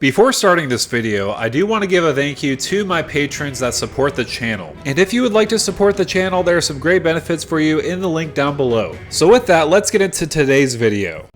Before starting this video, I do want to give a thank you to my patrons that support the channel. And if you would like to support the channel, there are some great benefits for you in the link down below. So with that, let's get into today's video.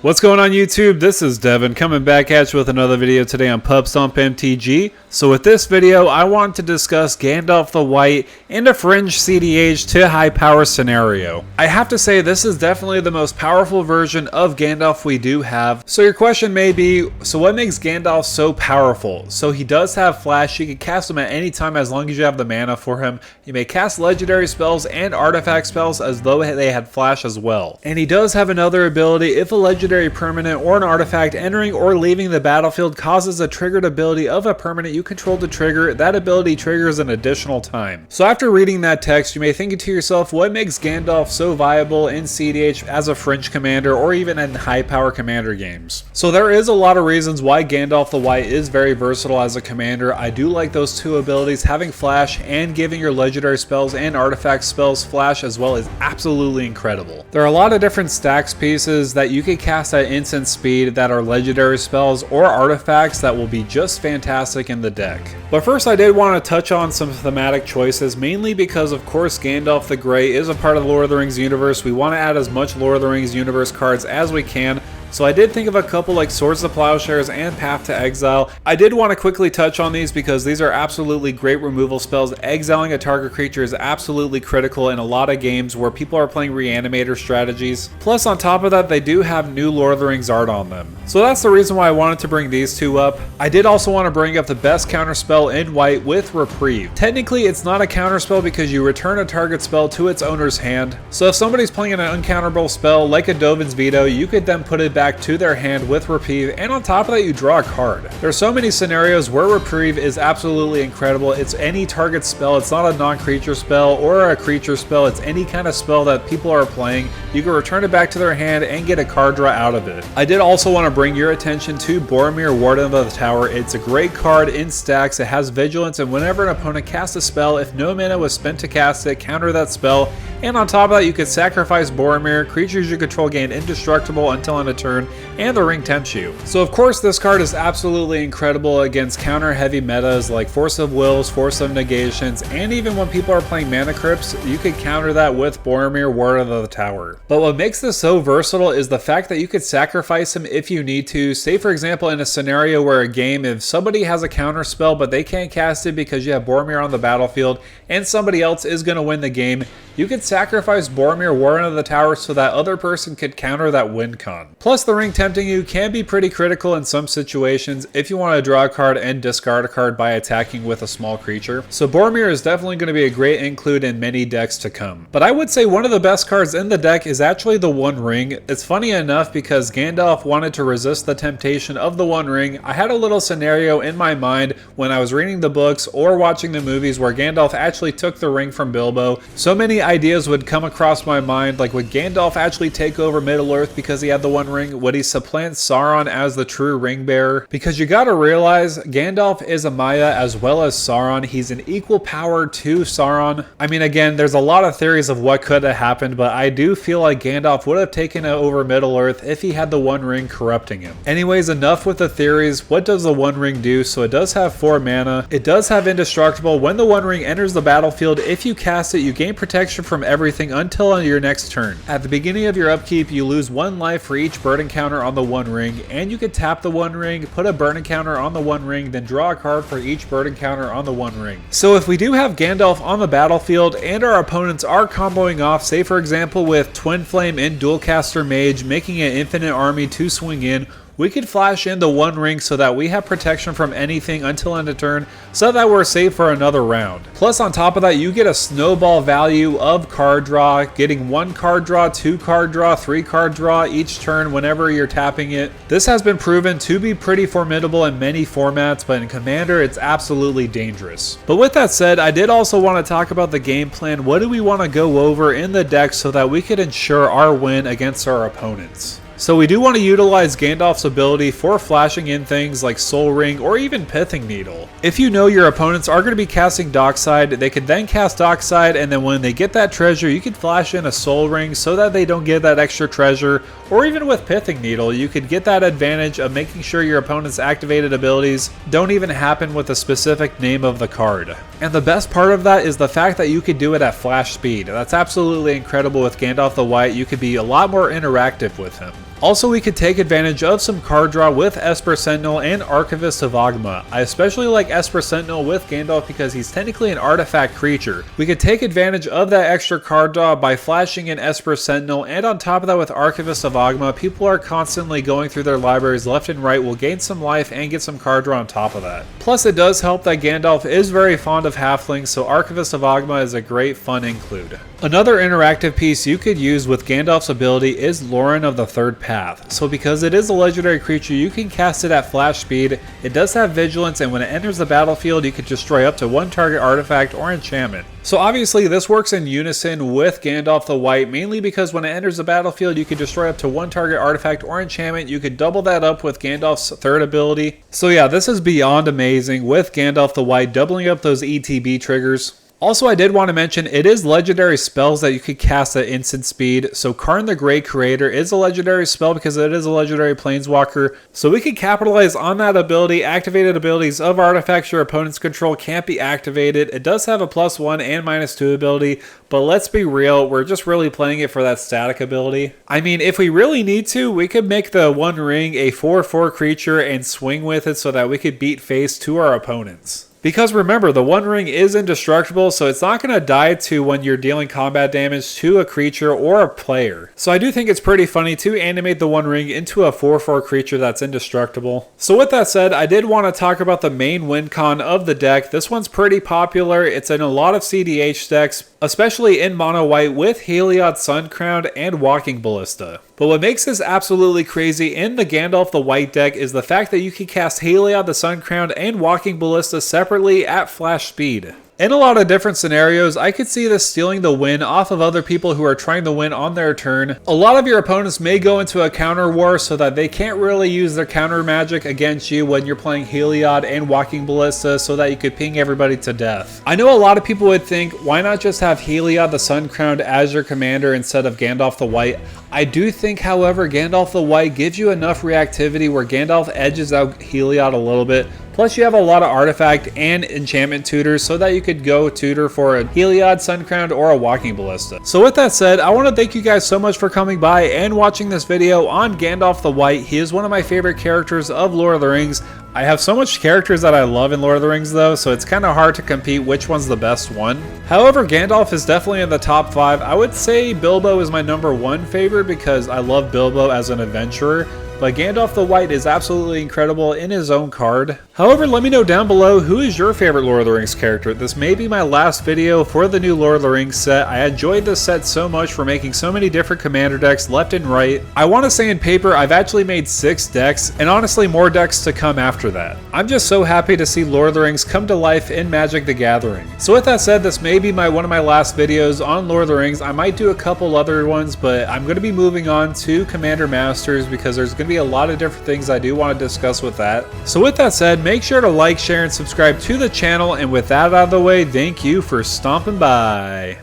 What's going on YouTube? This is Devin coming back at you with another video today on Pub Stomp MTG. So with this video, I want to discuss Gandalf the White in a Fringe CEDH to high power scenario. I have to say this is definitely the most powerful version of Gandalf we do have. So your question may be, so what makes Gandalf so powerful? So he does have flash, you can cast him at any time as long as you have the mana for him. You may cast legendary spells and artifact spells as though they had flash as well. And he does have another ability. If a legendary permanent or an artifact entering or leaving the battlefield causes a triggered ability of a permanent you control to trigger, that ability triggers an additional time. So after reading that text, you may think to yourself, what makes Gandalf so viable in CEDH as a Fringe commander or even in high power commander games? So there is a lot of reasons why Gandalf the White is very versatile as a commander. I do like those two abilities. Having flash and giving your legendary spells and artifact spells flash as well is absolutely incredible. There are a lot of different stacks pieces that you can cast at instant speed that are legendary spells or artifacts that will be just fantastic in the deck. But first I did want to touch on some thematic choices, mainly because of course Gandalf the Grey is a part of the Lord of the Rings universe. We want to add as much Lord of the Rings universe cards as we can. So I did think of a couple like Swords to Plowshares and Path to Exile. I did want to quickly touch on these because these are absolutely great removal spells. Exiling a target creature is absolutely critical in a lot of games where people are playing reanimator strategies. Plus on top of that, they do have new Lord of the Rings art on them. So that's the reason why I wanted to bring these two up. I did also want to bring up the best counter spell in white with Reprieve. Technically it's not a counter spell because you return a target spell to its owner's hand. So if somebody's playing an uncounterable spell like a Dovin's Veto, you could then put it back to their hand with Reprieve, and on top of that you draw a card. There are so many scenarios where Reprieve is absolutely incredible. It's any target spell, it's not a non-creature spell or a creature spell, it's any kind of spell that people are playing. You can return it back to their hand and get a card draw out of it. I did also want to bring your attention to Boromir, Warden of the Tower. It's a great card in stacks. It has vigilance, and whenever an opponent casts a spell, if no mana was spent to cast it, counter that spell. And on top of that, you could sacrifice Boromir. Creatures you control gain indestructible until end of turn, and the ring tempts you. So of course this card is absolutely incredible against counter heavy metas like Force of Wills, Force of Negations, and even when people are playing Mana Crypts, you could counter that with Boromir, Warden of the Tower. But what makes this so versatile is the fact that you could sacrifice him if you need to. Say for example in a scenario where a game, if somebody has a counter spell but they can't cast it because you have Boromir on the battlefield and somebody else is going to win the game, you could sacrifice Boromir, Warden of the Tower, so that other person could counter that win con. Plus the ring tempting you can be pretty critical in some situations if you want to draw a card and discard a card by attacking with a small creature. So Boromir is definitely going to be a great include in many decks to come. But I would say one of the best cards in the deck is actually the One Ring. It's funny enough because Gandalf wanted to resist the temptation of the One Ring. I had a little scenario in my mind when I was reading the books or watching the movies where Gandalf actually took the ring from Bilbo. So many ideas would come across my mind, like would Gandalf actually take over Middle-earth because he had the One Ring? Would he supplant Sauron as the true ring bearer? Because you gotta realize Gandalf is a Maya as well as Sauron. He's an equal power to Sauron. I mean, again, there's a lot of theories of what could have happened, but I do feel like Gandalf would have taken over Middle-earth if he had the One Ring corrupting him. Anyways, enough with the theories. What does the One Ring do? So it does have 4 mana. It does have indestructible. When the One Ring enters the battlefield, if you cast it, you gain protection from everything until your next turn. At the beginning of your upkeep, you lose 1 life for each burn encounter on the One Ring, and you can tap the One Ring, put a burn encounter on the One Ring, then draw a card for each burn encounter on the One Ring. So if we do have Gandalf on the battlefield and our opponents are comboing off, say for example with Twin Flame and Dualcaster Mage, making an infinite army to swing in, we could flash in the One Ring so that we have protection from anything until end of turn, so that we're safe for another round. Plus on top of that, you get a snowball value of card draw, getting 1 card draw, 2 card draw, 3 card draw each turn whenever you're tapping it. This has been proven to be pretty formidable in many formats, but in Commander it's absolutely dangerous. But with that said, I did also want to talk about the game plan. What do we want to go over in the deck so that we could ensure our win against our opponents? So we do want to utilize Gandalf's ability for flashing in things like Soul Ring or even Pithing Needle. If you know your opponents are going to be casting Dockside, they could then cast Dockside, and then when they get that treasure, you could flash in a Soul Ring so that they don't get that extra treasure. Or even with Pithing Needle, you could get that advantage of making sure your opponent's activated abilities don't even happen with a specific name of the card. And the best part of that is the fact that you could do it at flash speed. That's absolutely incredible with Gandalf the White. You could be a lot more interactive with him. Also, we could take advantage of some card draw with Esper Sentinel and Archivist of Ogma. I especially like Esper Sentinel with Gandalf because he's technically an artifact creature. We could take advantage of that extra card draw by flashing in Esper Sentinel, and on top of that with Archivist of Ogma, people are constantly going through their libraries left and right, will gain some life and get some card draw on top of that. Plus, it does help that Gandalf is very fond of halflings, so Archivist of Ogma is a great fun include. Another interactive piece you could use with Gandalf's ability is Lauren of the Third Path. So because it is a legendary creature, you can cast it at flash speed. It does have vigilance, and when it enters the battlefield, you can destroy up to one target artifact or enchantment. So obviously this works in unison with Gandalf the White, mainly because when it enters the battlefield, you can destroy up to one target artifact or enchantment. You could double that up with Gandalf's third ability. So yeah, this is beyond amazing with Gandalf the White, doubling up those ETB triggers. Also, I did want to mention, it is legendary spells that you could cast at instant speed. So Karn the Great Creator is a legendary spell because it is a legendary planeswalker. So we could capitalize on that ability. Activated abilities of artifacts your opponent's control can't be activated. It does have a +1 and -2 ability, but let's be real, we're just really playing it for that static ability. I mean, if we really need to, we could make the One Ring a 4/4 creature and swing with it so that we could beat face to our opponents. Because remember, the One Ring is indestructible, so it's not going to die to when you're dealing combat damage to a creature or a player. So I do think it's pretty funny to animate the One Ring into a 4/4 creature that's indestructible. So with that said, I did want to talk about the main win con of the deck. This one's pretty popular. It's in a lot of CDH decks, especially in mono white with Heliod Suncrowned and Walking Ballista. But what makes this absolutely crazy in the Gandalf the White deck is the fact that you can cast Heliod the Suncrowned and Walking Ballista separately at flash speed. In a lot of different scenarios, I could see this stealing the win off of other people who are trying to win on their turn. A lot of your opponents may go into a counter war so that they can't really use their counter magic against you when you're playing Heliod and Walking Ballista so that you could ping everybody to death. I know a lot of people would think, why not just have Heliod the Suncrowned as your commander instead of Gandalf the White? I do think, however, Gandalf the White gives you enough reactivity where Gandalf edges out Heliod a little bit. Plus you have a lot of artifact and enchantment tutors so that you could go tutor for a Heliod Suncrowned or a Walking Ballista. So with that said, I want to thank you guys so much for coming by and watching this video on Gandalf the White. He is one of my favorite characters of Lord of the Rings. I have so much characters that I love in Lord of the Rings though, so it's kind of hard to compete which one's the best one. However, Gandalf is definitely in the top 5. I would say Bilbo is my #1 favorite because I love Bilbo as an adventurer. But Gandalf the White is absolutely incredible in his own card. However, let me know down below, who is your favorite Lord of the Rings character? This may be my last video for the new Lord of the Rings set. I enjoyed this set so much for making so many different commander decks left and right. I want to say in paper, I've actually made 6 decks, and honestly more decks to come after that. I'm just so happy to see Lord of the Rings come to life in Magic the Gathering. So with that said, this may be one of my last videos on Lord of the Rings. I might do a couple other ones, but I'm going to be moving on to Commander Masters because there's going to be a lot of different things I do want to discuss with that. So with that said, make sure to like, share, and subscribe to the channel. And with that out of the way, thank you for stomping by.